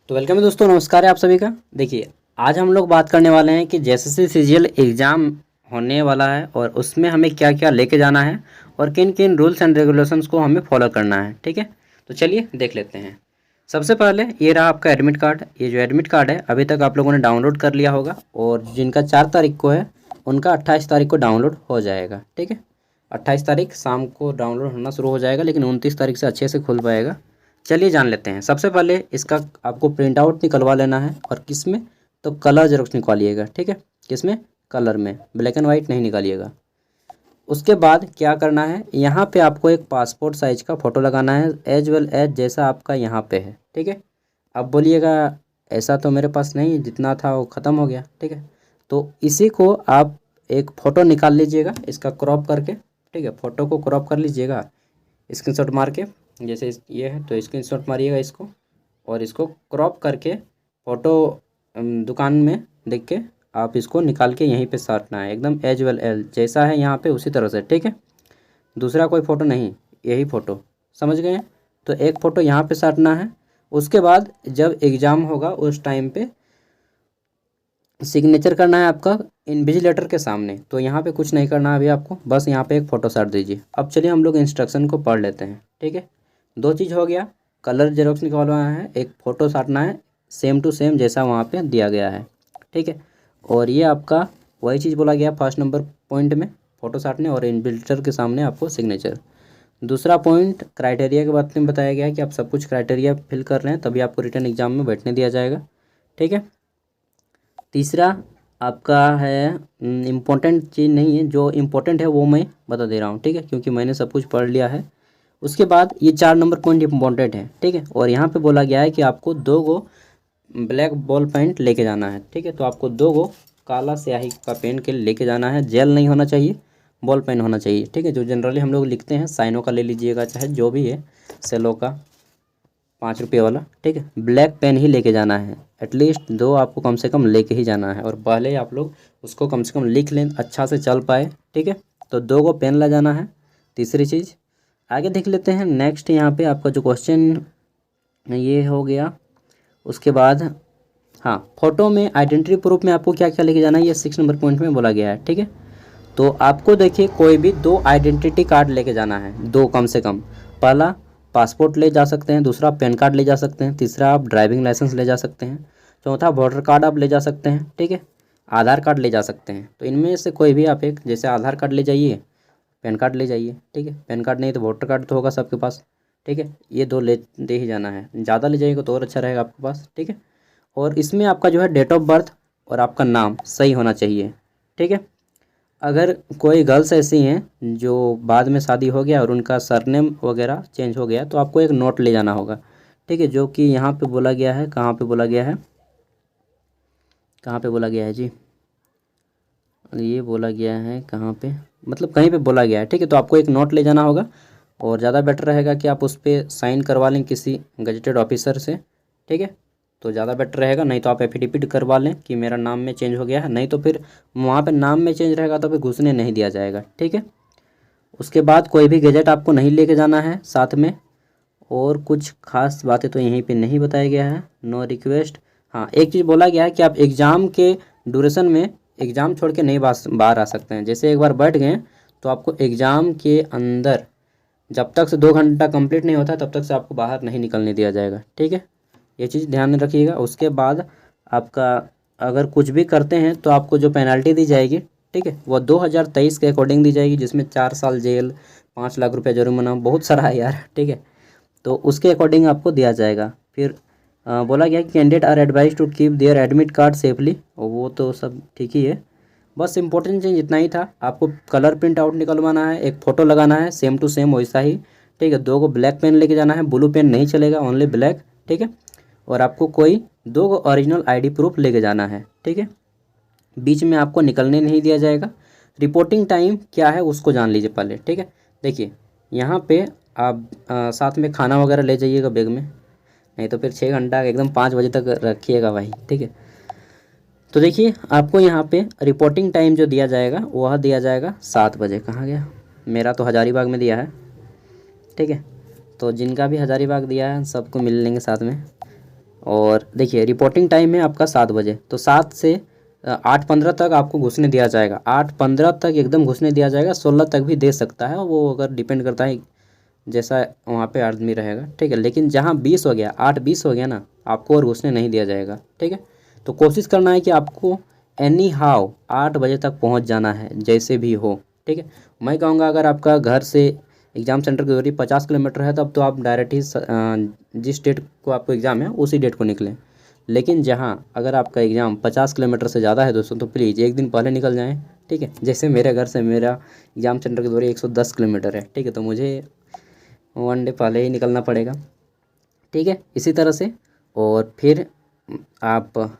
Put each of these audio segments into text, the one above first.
तो वेलकम है दोस्तों, नमस्कार है आप सभी का। देखिए, आज हम लोग बात करने वाले हैं कि जेएसएससी सीजीएल एग्ज़ाम होने वाला है और उसमें हमें क्या क्या लेके जाना है और किन किन रूल्स एंड रेगुलेशंस को हमें फॉलो करना है। ठीक है, तो चलिए देख लेते हैं। सबसे पहले ये रहा आपका एडमिट कार्ड। ये जो एडमिट कार्ड है अभी तक आप लोगों ने डाउनलोड कर लिया होगा और जिनका 4 तारीख को है उनका 28 तारीख को डाउनलोड हो जाएगा। ठीक है, 28 तारीख शाम को डाउनलोड होना शुरू हो जाएगा, लेकिन 29 तारीख से अच्छे से खुल पाएगा। चलिए जान लेते हैं। सबसे पहले इसका आपको प्रिंट आउट निकलवा लेना है और किस में, तो कलर जेरोक्स निकालिएगा। ठीक है, किस में, कलर में, ब्लैक एंड वाइट नहीं निकालिएगा। उसके बाद क्या करना है, यहाँ पे आपको एक पासपोर्ट साइज का फ़ोटो लगाना है एज वेल एज जैसा आपका यहाँ पे है। ठीक है, अब बोलिएगा ऐसा तो मेरे पास नहीं है, जितना था वो ख़त्म हो गया। ठीक है, तो इसी को आप एक फ़ोटो निकाल लीजिएगा इसका क्रॉप करके। ठीक है, फ़ोटो को क्रॉप कर लीजिएगा स्क्रीनशॉट मार के। जैसे ये है तो स्क्रीनशॉट मारिएगा इसको और इसको क्रॉप करके फ़ोटो दुकान में देख के आप इसको निकाल के यहीं पे साटना है, एकदम एज वेल एज जैसा है यहाँ पे उसी तरह से। ठीक है, दूसरा कोई फ़ोटो नहीं, यही फ़ोटो, समझ गए हैं। तो एक फ़ोटो यहाँ पे साटना है। उसके बाद जब एग्ज़ाम होगा उस टाइम पे सिग्नेचर करना है आपका इन्विजिलेटर के सामने। तो यहाँ पे कुछ नहीं करना है अभी आपको, बस यहाँ पे एक फ़ोटो साट दीजिए। अब चलिए हम लोग इंस्ट्रक्शन को पढ़ लेते हैं। ठीक है, 2 चीज़ हो गया, कलर जेरोक्स निकलवाना है, एक फ़ोटो साटना है सेम टू सेम जैसा वहाँ पे दिया गया है। ठीक है, और ये आपका वही चीज़ बोला गया फर्स्ट नंबर पॉइंट में, फ़ोटो साटने और इन्विजिलेटर के सामने आपको सिग्नेचर। दूसरा पॉइंट क्राइटेरिया के बारे में बताया गया है कि आप सब कुछ क्राइटेरिया फिल कर रहे हैं तभी आपको रिटर्न एग्जाम में बैठने दिया जाएगा। ठीक है, तीसरा आपका है इम्पोर्टेंट चीज़ नहीं है, जो इम्पोर्टेंट है वो मैं बता दे रहा हूँ। ठीक है, क्योंकि मैंने सब कुछ पढ़ लिया है। उसके बाद ये 4 नंबर पॉइंट इम्पोर्टेंट है। ठीक है, और यहाँ पे बोला गया है कि आपको 2 गो ब्लैक बॉल पेंट लेके जाना है। ठीक है, तो आपको 2 गो काला स्याही का पेन के लेके जाना है। जेल नहीं होना चाहिए, बॉल पेन होना चाहिए। ठीक है, जो जनरली हम लोग लिखते हैं साइनो का ले लीजिएगा, चाहे जो भी है, सेलो का 5 रुपये वाला। ठीक है, ब्लैक पेन ही लेके जाना है, एटलीस्ट 2 आपको कम से कम लेके ही जाना है और पहले आप लोग उसको कम से कम लिख लें, अच्छा से चल पाए। ठीक है, तो 2 को पेन ले जाना है। तीसरी चीज़ आगे देख लेते हैं। नेक्स्ट यहाँ पे आपका जो क्वेश्चन ये हो गया। उसके बाद हाँ, फ़ोटो में आइडेंटिटी प्रूफ में आपको क्या क्या लेके जाना है, ये 6 नंबर पॉइंट में बोला गया है। ठीक है, तो आपको देखिए कोई भी 2 आइडेंटिटी कार्ड लेके जाना है, 2 कम से कम। पहला पासपोर्ट ले जा सकते हैं, दूसरा पैन कार्ड ले जा सकते हैं, तीसरा आप ड्राइविंग लाइसेंस ले जा सकते हैं, चौथा वोटर कार्ड आप ले जा सकते हैं। ठीक है, आधार कार्ड ले जा सकते हैं। तो इनमें से कोई भी आप एक, जैसे आधार कार्ड ले जाइए, पैन कार्ड ले जाइए। ठीक है, पैन कार्ड नहीं तो वोटर कार्ड तो होगा सबके पास। ठीक है, ये 2 ले दे ही जाना है, ज़्यादा ले जाइएगा तो और अच्छा रहेगा आपके पास। ठीक है, और इसमें आपका जो है डेट ऑफ बर्थ और आपका नाम सही होना चाहिए। ठीक है, अगर कोई गर्ल्स ऐसी हैं जो बाद में शादी हो गया और उनका सरनेम वगैरह चेंज हो गया तो आपको एक नोट ले जाना होगा। ठीक है, जो कि यहाँ पे बोला गया है, कहाँ पे बोला गया है, कहाँ पे बोला गया है जी, ये बोला गया है कहाँ पे, मतलब कहीं पे बोला गया है। ठीक है, तो आपको एक नोट ले जाना होगा और ज़्यादा बेटर रहेगा कि आप उस पर साइन करवा लें किसी गजेटेड ऑफिसर से। ठीक है, तो ज़्यादा बेटर रहेगा, नहीं तो आप एफिडेविट करवा लें कि मेरा नाम में चेंज हो गया है, नहीं तो फिर वहाँ पे नाम में चेंज रहेगा तो फिर घुसने नहीं दिया जाएगा। ठीक है, उसके बाद कोई भी गैजेट आपको नहीं लेके जाना है साथ में, और कुछ खास बातें तो यहीं पे नहीं बताया गया है, नो रिक्वेस्ट। हाँ, एक चीज़ बोला गया है कि आप एग्ज़ाम के ड्यूरेशन में एग्ज़ाम छोड़ के नहीं बाहर आ सकते हैं। जैसे एक बार बैठ गए तो आपको एग्ज़ाम के अंदर जब तक से 2 घंटा कंप्लीट नहीं होता तब तक से आपको बाहर नहीं निकलने दिया जाएगा। ठीक है, ये चीज़ ध्यान में रखिएगा। उसके बाद आपका अगर कुछ भी करते हैं तो आपको जो पेनल्टी दी जाएगी, ठीक है, वो 2023 के अकॉर्डिंग दी जाएगी, जिसमें 4 साल जेल, 5 लाख रुपये जुर्माना, बहुत सारा है यार। ठीक है, तो उसके अकॉर्डिंग आपको दिया जाएगा। फिर बोला गया कि candidate are advise to keep their admit card safely, और वो तो सब ठीक ही है। बस इंपॉर्टेंट चीज़ इतना ही था, आपको कलर प्रिंट आउट निकलवाना है, एक फ़ोटो लगाना है सेम टू सेम वैसा ही। ठीक है, 2 को ब्लैक पेन लेके जाना है, ब्लू पेन नहीं चलेगा, ओनली ब्लैक। ठीक है, और आपको कोई 2 ओरिजिनल आईडी प्रूफ लेके जाना है। ठीक है, बीच में आपको निकलने नहीं दिया जाएगा। रिपोर्टिंग टाइम क्या है उसको जान लीजिए पहले। ठीक है, देखिए यहाँ पे आप साथ में खाना वगैरह ले जाइएगा बैग में, नहीं तो फिर 6 घंटा एकदम 5 बजे तक रखिएगा भाई। ठीक है, तो देखिए आपको यहाँ पे रिपोर्टिंग टाइम जो दिया जाएगा वह दिया जाएगा 7 बजे। कहाँ गया, मेरा तो हज़ारीबाग में दिया है। ठीक है, तो जिनका भी हज़ारीबाग दिया है सबको मिल लेंगे साथ में। और देखिए रिपोर्टिंग टाइम है आपका 7 बजे, तो 7 से 8:15 तक आपको घुसने दिया जाएगा। 8:15 तक एकदम घुसने दिया जाएगा, 16 तक भी दे सकता है, वो अगर डिपेंड करता है जैसा वहाँ पे आदमी रहेगा, ठीक है। लेकिन जहाँ 20 हो गया, 8:20 हो गया ना, आपको और घुसने नहीं दिया जाएगा, ठीक है। तो कोशिश करना है कि आपको एनी हाउ 8 बजे तक पहुँच जाना है, जैसे भी हो, ठीक है। मैं कहूँगा अगर आपका घर से एग्ज़ाम सेंटर की दूरी 50 किलोमीटर है, तब तो आप डायरेक्ट ही जिस डेट को आपको एग्ज़ाम है उसी डेट को निकलें। लेकिन जहाँ अगर आपका एग्ज़ाम 50 किलोमीटर से ज़्यादा है दोस्तों, तो प्लीज़ एक दिन पहले निकल जाएँ, ठीक है। जैसे मेरे घर से मेरा एग्ज़ाम सेंटर की दूरी 110 किलोमीटर है, ठीक है, तो मुझे 1 डे पहले ही निकलना पड़ेगा, ठीक है। इसी तरह से और फिर आप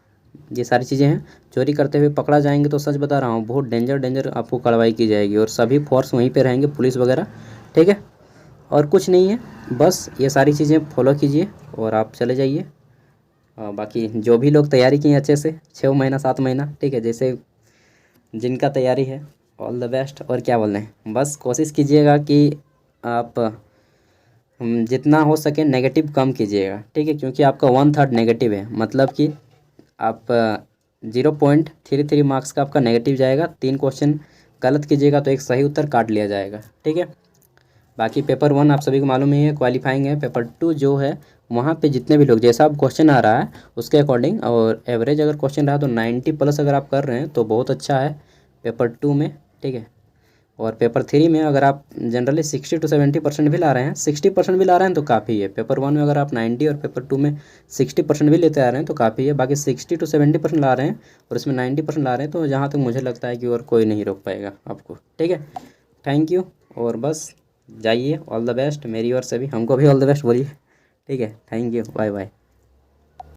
ये सारी चीज़ें हैं, चोरी करते हुए पकड़ा जाएंगे तो सच बता रहा हूँ बहुत डेंजर आपको कार्रवाई की जाएगी, और सभी फोर्स वहीं पे रहेंगे, पुलिस वगैरह, ठीक है। और कुछ नहीं है, बस ये सारी चीज़ें फॉलो कीजिए और आप चले जाइए। बाकी जो भी लोग तैयारी किए अच्छे से 6 महीना 7 महीना, ठीक है, जैसे जिनका तैयारी है ऑल द बेस्ट। और क्या बोल रहे हैं, बस कोशिश कीजिएगा कि आप जितना हो सके नेगेटिव कम कीजिएगा, ठीक है, क्योंकि आपका 1/3 नेगेटिव है, मतलब कि आप 0.33 मार्क्स का आपका नेगेटिव जाएगा। 3 क्वेश्चन गलत कीजिएगा तो एक सही उत्तर काट लिया जाएगा, ठीक है। बाकी पेपर 1 आप सभी को मालूम ही है क्वालिफाइंग है। पेपर 2 जो है वहाँ पे जितने भी लोग जैसा आप क्वेश्चन आ रहा है उसके अकॉर्डिंग, और एवरेज अगर क्वेश्चन रहा तो 90+ अगर आप कर रहे हैं तो बहुत अच्छा है पेपर 2 में, ठीक है। और पेपर 3 में अगर आप जनरली 60 to 70% भी ला रहे हैं, 60% भी ला रहे हैं तो काफ़ी है। पेपर 1 में अगर आप 90 और पेपर 2 में 60% भी लेते आ रहे हैं तो काफ़ी है। बाकी 60 to 70% ला रहे हैं और इसमें 90% ला रहे हैं, तो जहाँ तक मुझे लगता है कि और कोई नहीं रोक पाएगा आपको, ठीक है। थैंक यू, और बस जाइए, ऑल द बेस्ट मेरी ओर से भी, हमको भी ऑल द बेस्ट बोलिए, ठीक है। Thank you, bye bye.